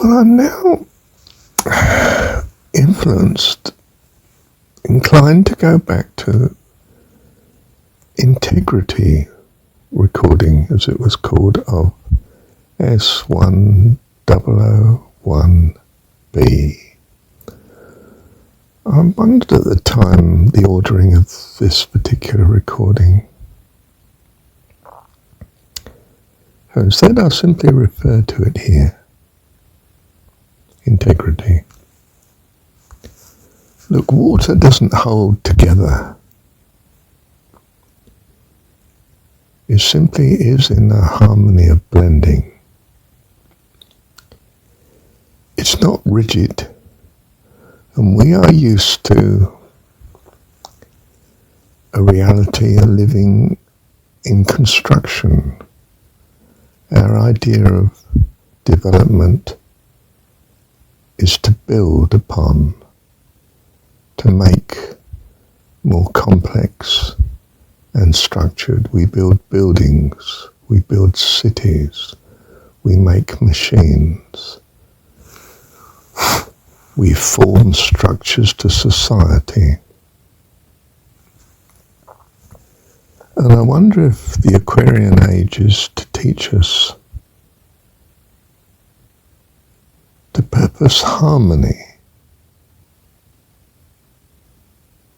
Well, I'm now inclined to go back to integrity recording, as it was called, of S1013. I wondered at the time the ordering of this particular recording. So instead I'll simply refer to it here. Integrity. Look, water doesn't hold together. It simply is in a harmony of blending. It's not rigid. And we are used to a reality of living in construction. Our idea of development is to build upon, to make more complex and structured. We build buildings, we build cities, we make machines. We form structures to society. And I wonder if the Aquarian age is to teach us to purpose harmony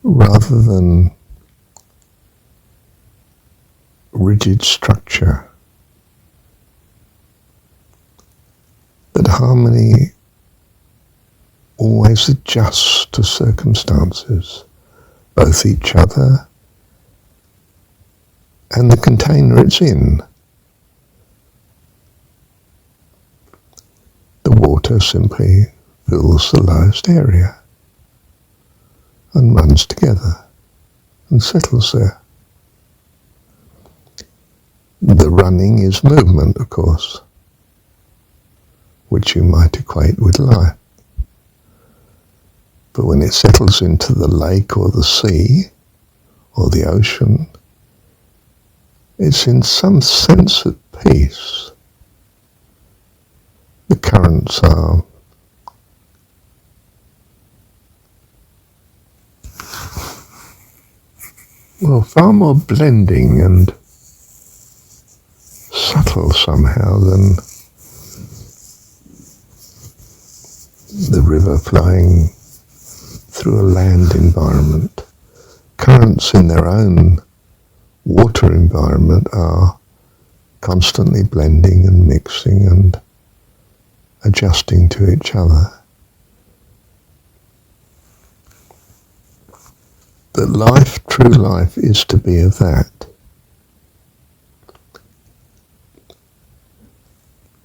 rather than rigid structure. That harmony always adjusts to circumstances, both each other and the container it's in. The water simply fills the lowest area and runs together and settles there. The running is movement, of course, which you might equate with life. But when it settles into the lake or the sea or the ocean, it's in some sense at peace. The currents are far more blending and subtle somehow than the river flowing through a land environment. Currents in their own water environment are constantly blending and mixing and adjusting to each other. But life, true life, is to be of that.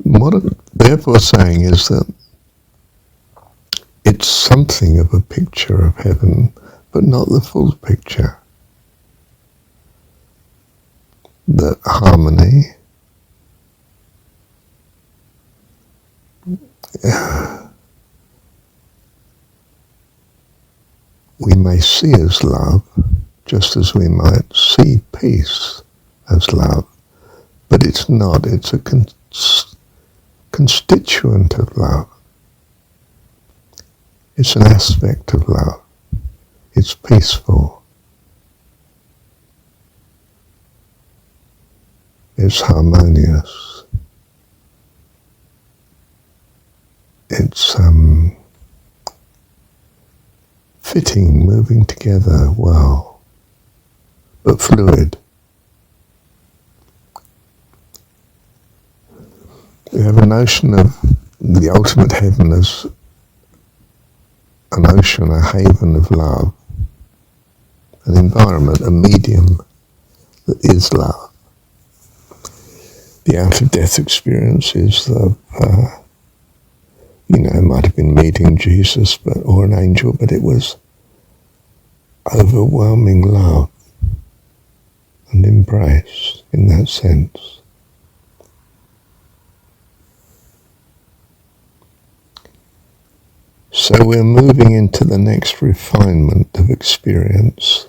What I'm therefore saying is that it's something of a picture of heaven, but not the full picture. That harmony we may see as love, just as we might see peace as love, but it's not. It's a constituent of love. It's an aspect of love. It's peaceful. It's harmonious. It's fitting, moving together well, but fluid. We have a notion of the ultimate heaven as an ocean, a haven of love, an environment, a medium that is love. The out-of-death experience is it might have been meeting Jesus or an angel, but it was overwhelming love and embrace in that sense. So we're moving into the next refinement of experience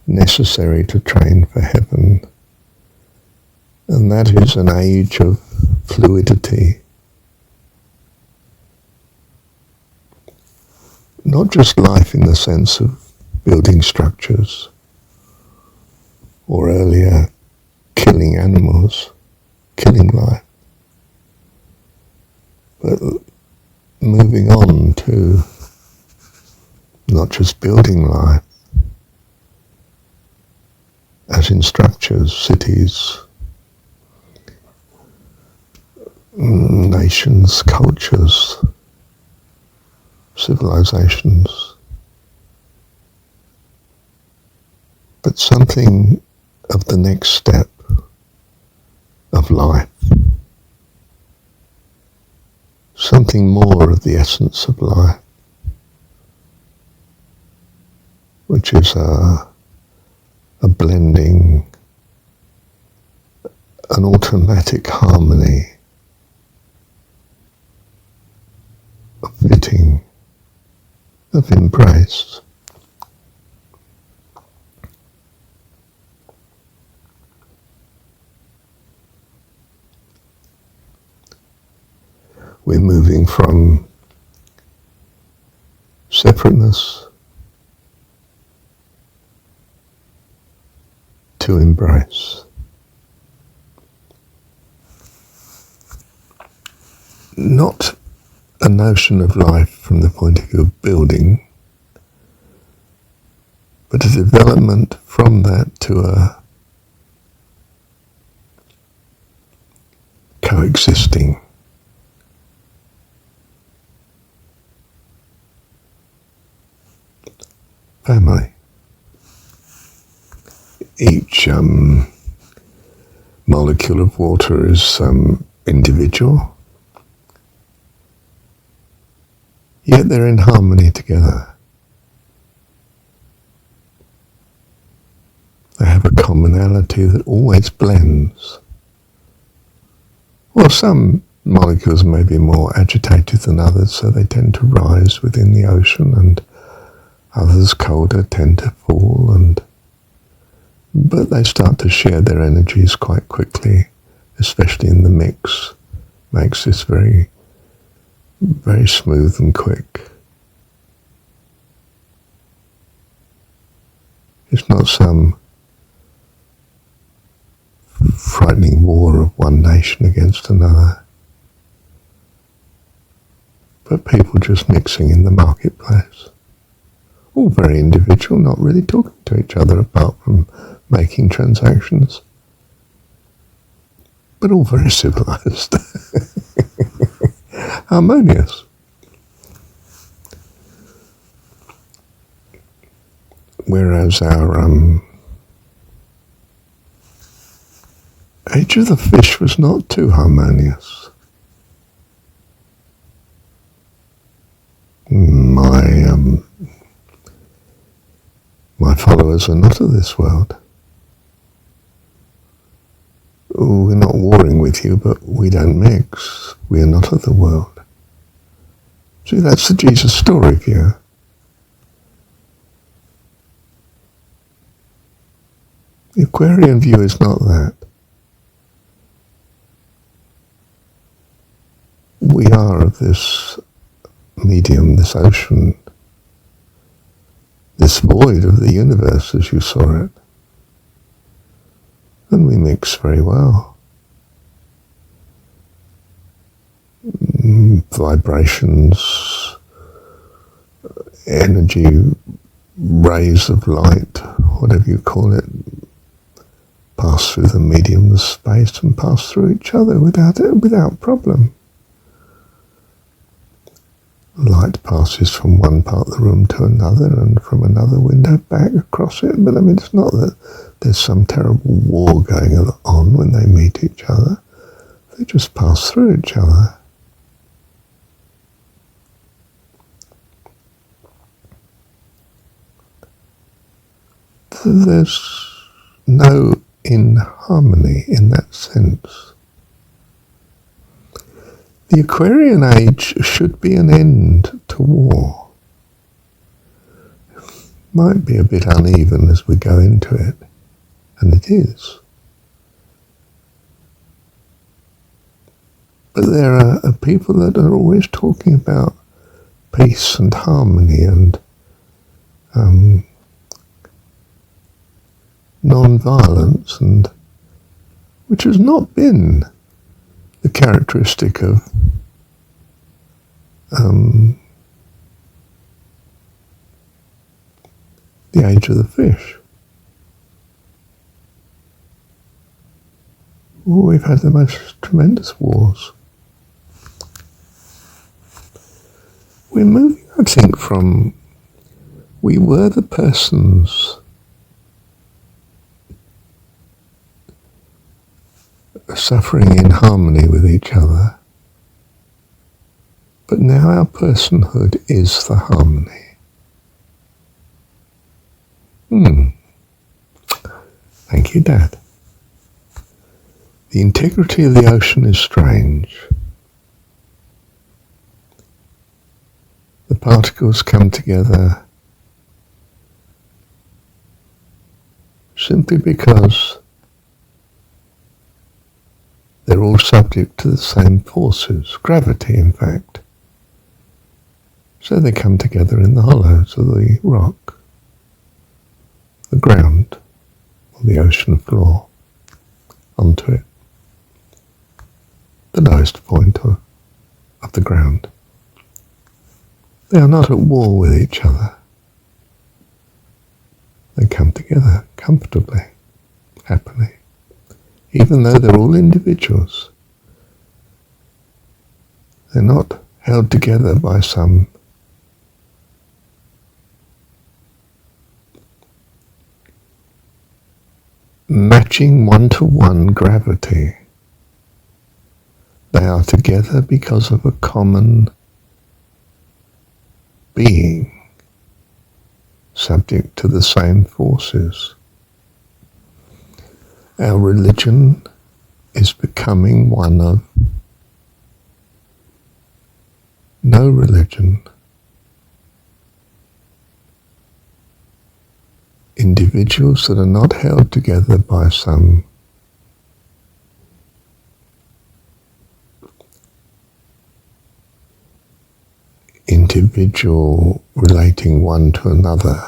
necessary to train for heaven. And that is an age of fluidity, not just life in the sense of building structures, or earlier killing animals, killing life, but moving on to not just building life, as in structures, cities, nations, cultures, civilizations, but something of the next step of life, something more of the essence of life, which is a blending, an automatic harmony, of fitting, of embrace. We're moving from separateness to embrace. Not a notion of life from the point of view of building, but a development from that to a coexisting. Family. Each molecule of water is individual, yet they're in harmony together. They have a commonality that always blends. Well, some molecules may be more agitated than others, so they tend to rise within the ocean, and others colder tend to fall, but they start to share their energies quite quickly, especially in the mix. Makes this very, very smooth and quick. It's not some frightening war of one nation against another, but people just mixing in the marketplace. All very individual, not really talking to each other apart from making transactions, but all very civilized, harmonious. Whereas our Age of the Fish was not too harmonious. My followers are not of this world. We're not warring with you, but we don't mix. We are not of the world. See, that's the Jesus story view. The Aquarian view is not that. We are of this medium, this ocean, this void of the universe as you saw it. And we mix very well. Vibrations, energy, rays of light, whatever you call it, pass through the medium of space and pass through each other without problem. Light passes from one part of the room to another and from another window back across it, but I mean, it's not that there's some terrible war going on when they meet each other. They just pass through each other. There's no inharmony in that sense. The Aquarian age should be an end to war. Might be a bit uneven as we go into it, and it is. But there are people that are always talking about peace and harmony and non-violence, and which has not been the characteristic of the age of the fish. Well, we've had the most tremendous wars. We're moving, I think, from we were the persons suffering in harmony with each other, but now our personhood is the harmony. Thank you, Dad. The integrity of the ocean is strange. The particles come together simply because they're all subject to the same forces, gravity in fact. So they come together in the hollows of the rock, the ground, or the ocean floor, onto it, the lowest point of the ground. They are not at war with each other. They come together comfortably, happily, even though they're all individuals. They're not held together by some matching one-to-one gravity. They are together because of a common being, subject to the same forces. Our religion is becoming one of no religion. Individuals that are not held together by some individual relating one to another,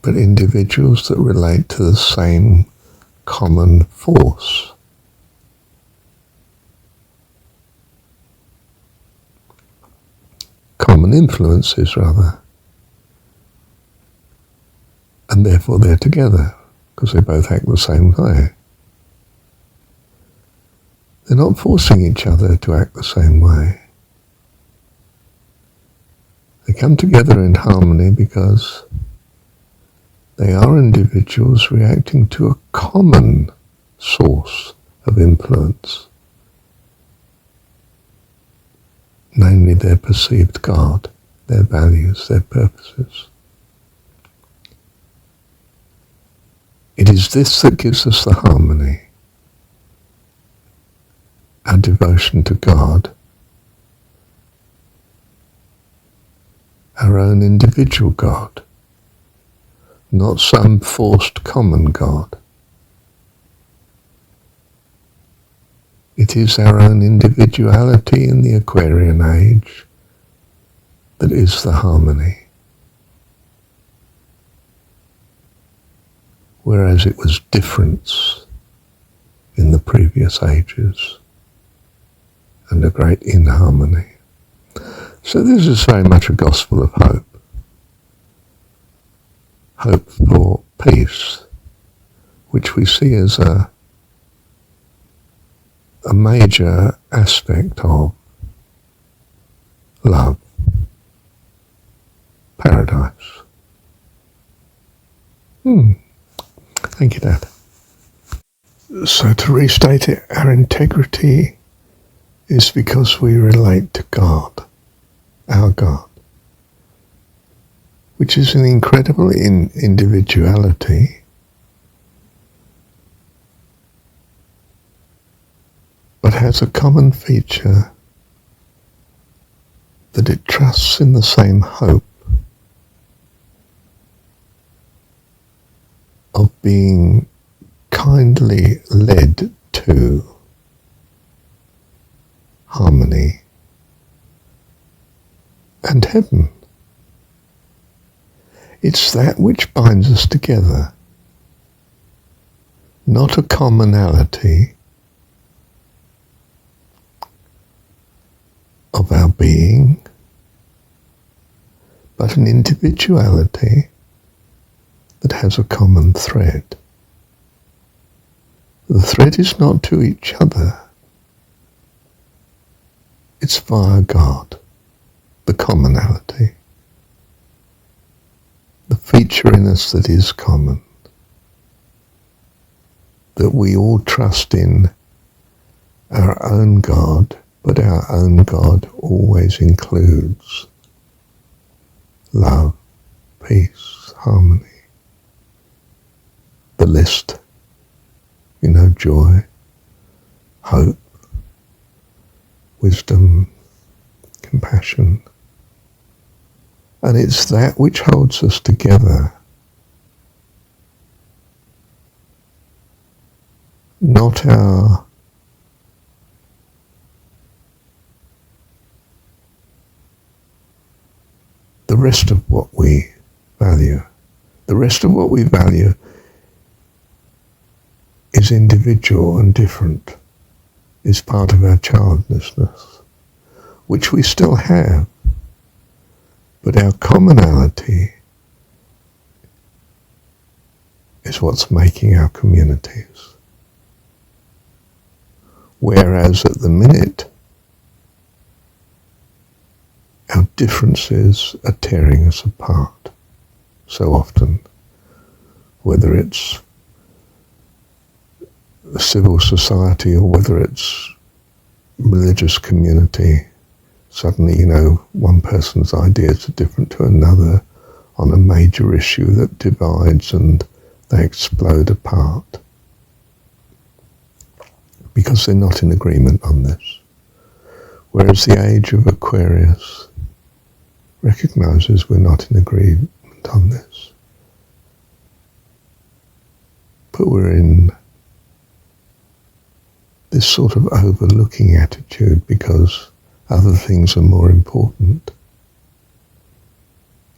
but individuals that relate to the same common force. Common influences, rather. And therefore they're together, because they both act the same way. They're not forcing each other to act the same way. They come together in harmony because they are individuals reacting to a common source of influence, namely their perceived God, their values, their purposes. It is this that gives us the harmony, our devotion to God, our own individual God, not some forced common God. It is our own individuality in the Aquarian age that is the harmony, whereas it was difference in the previous ages and a great inharmony. So this is very much a gospel of hope. Hope for peace, which we see as a major aspect of love, paradise. Thank you, Dad. So to restate it, our integrity is because we relate to God, our God, which is an incredible individuality, but has a common feature that it trusts in the same hope of being kindly led to heaven. It's that which binds us together, not a commonality of our being, but an individuality that has a common thread. The thread is not to each other, it's via God, the commonality, the feature in us that is common, that we all trust in our own God, but our own God always includes love, peace, harmony, the list, joy, hope, wisdom, compassion. And it's that which holds us together, not the rest of what we value. The rest of what we value is individual and different, is part of our childlessness, which we still have. But our commonality is what's making our communities. Whereas at the minute, our differences are tearing us apart so often, whether it's civil society or whether it's religious community. Suddenly, one person's ideas are different to another on a major issue that divides and they explode apart because they're not in agreement on this. Whereas the age of Aquarius recognizes we're not in agreement on this. But we're in this sort of overlooking attitude because other things are more important,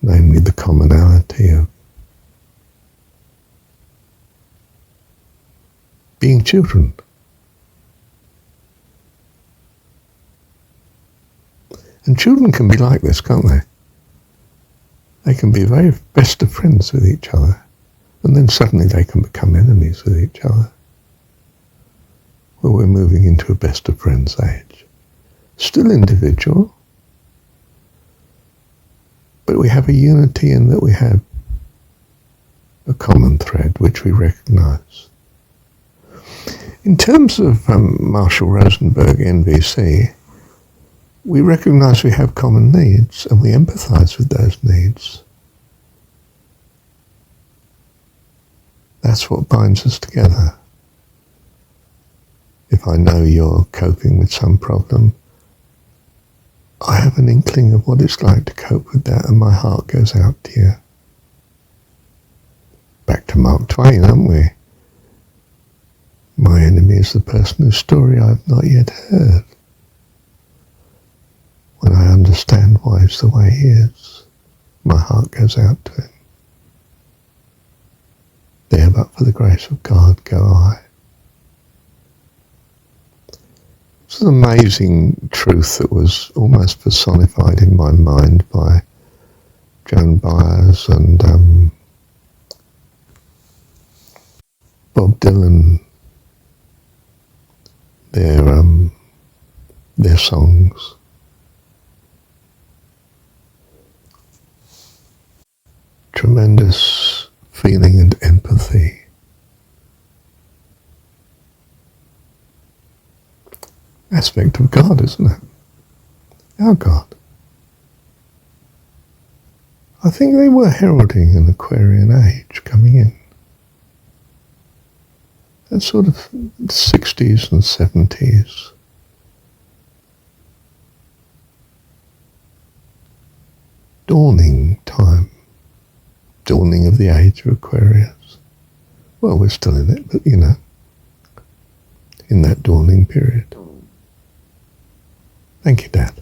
namely the commonality of being children. And children can be like this, can't they? They can be very best of friends with each other, and then suddenly they can become enemies with each other. Well, we're moving into a best of friends age. Still individual, but we have a unity in that we have a common thread which we recognize. In terms of Marshall Rosenberg, NVC, we recognize we have common needs and we empathize with those needs. That's what binds us together. If I know you're coping with some problem, I have an inkling of what it's like to cope with that, and my heart goes out to you. Back to Mark Twain, aren't we? My enemy is the person whose story I have not yet heard. When I understand why he's the way he is, my heart goes out to him. There, but for the grace of God, go I. It's an amazing truth that was almost personified in my mind by Joan Baez and Bob Dylan. Their songs. Tremendous feeling and empathy. Aspect of God, isn't it? Our God. I think they were heralding an Aquarian age coming in. That sort of 60s and 70s. Dawning time. Dawning of the age of Aquarius. Well, we're still in it, but in that dawning period. Thank you, Dad.